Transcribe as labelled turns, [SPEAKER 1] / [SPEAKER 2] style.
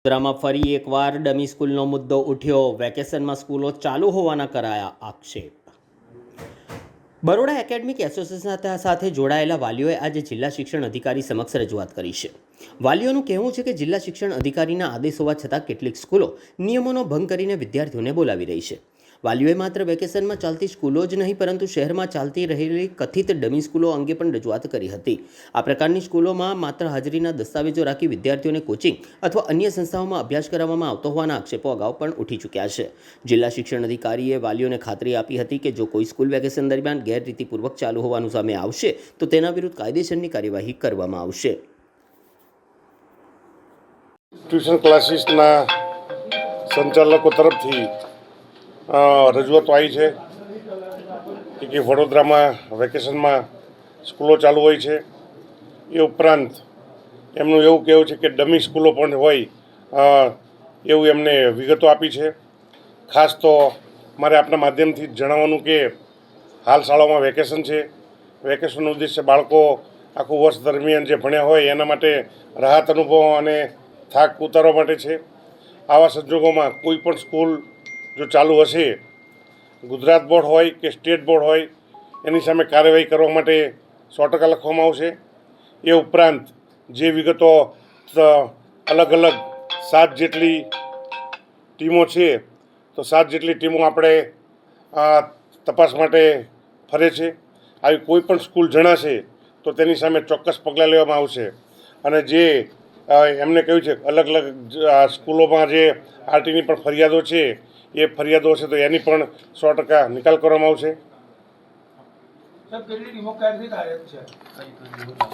[SPEAKER 1] વડોદરામાં ફરી એકવાર ડમી સ્કૂલનો મુદ્દો ઉઠ્યો। વેકેશનમાં સ્કૂલો ચાલુ હોવાના કરાયા આક્ષેપ। બરોડા એકેડમિક એસોસિએશન સાથે જોડાયેલા વાલીઓએ આજે જિલ્લા શિક્ષણ અધિકારી સમક્ષ રજૂઆત કરી છે। વાલીઓનું કહેવું છે કે જિલ્લા શિક્ષણ અધિકારીના આદેશ હોવા છતાં કેટલીક સ્કૂલો નિયમોનો ભંગ કરીને વિદ્યાર્થીઓને બોલાવી રહી છે। વાલીઓએ માત્ર વેકેશનમાં ચાલતી સ્કૂલો જ નહીં પરંતુ શહેરમાં ચાલતી રહેલી કથિત ડમી સ્કૂલો અંગે પણ રજૂઆત કરી હતી। આ પ્રકારની સ્કૂલોમાં માત્ર હાજરીના દસ્તાવેજો રાખી વિદ્યાર્થીઓને કોચિંગ અથવા અન્ય સંસ્થાઓમાં અભ્યાસ કરાવવામાં આવતો હોવાના આક્ષેપો અગાઉ પણ ઉઠી ચૂક્યા છે। જિલ્લા શિક્ષણ અધિકારીએ વાલીઓને ખાતરી આપી હતી કે જો કોઈ સ્કૂલ વેકેશન દરમિયાન ગેરરીતિપૂર્વક ચાલુ હોવાનું સામે આવશે તો તેના વિરુદ્ધ કાયદેસરની કાર્યવાહી કરવામાં આવશે।
[SPEAKER 2] ટ્યુશન ક્લાસીસના સંચાલકો તરફથી રજૂઆતો આવી છે કે વડોદરામાં વેકેશનમાં સ્કૂલો ચાલુ હોય છે। એ ઉપરાંત એમનું એવું કહેવું છે કે ડમી સ્કૂલો પણ હોય એવું એમને વિગતો આપી છે। ખાસ તો મારે આપના માધ્યમથી જણાવવાનું કે હાલ શાળાઓમાં વેકેશન છે। વેકેશનનો ઉદ્દેશ્ય બાળકો આખું વર્ષ દરમિયાન જે ભણ્યા હોય એના માટે રાહત અનુભવો અને થાક ઉતારવા માટે છે। આવા સંજોગોમાં કોઈ પણ સ્કૂલ જો ચાલુ હશે, ગુજરાત બોર્ડ હોય કે સ્ટેટ બોર્ડ હોય, એની સામે કાર્યવાહી કરવા માટે 100% લખવામાં આવશે। એ ઉપરાંત જે વિગતો અલગ અલગ 7 જેટલી ટીમો છે તો 7 જેટલી ટીમો આપણે તપાસ માટે ફરે છે। આવી કોઈ પણ સ્કૂલ જણાશે તો તેની સામે ચોક્કસ પગલાં લેવામાં આવશે। અને જે એમને કહ્યું છે અલગ અલગ સ્કૂલોમાં જે આરટીની પણ ફરિયાદો છે એ ફરિયાદો હશે તો એની પણ 100% નિકાલ કરવામાં આવશે।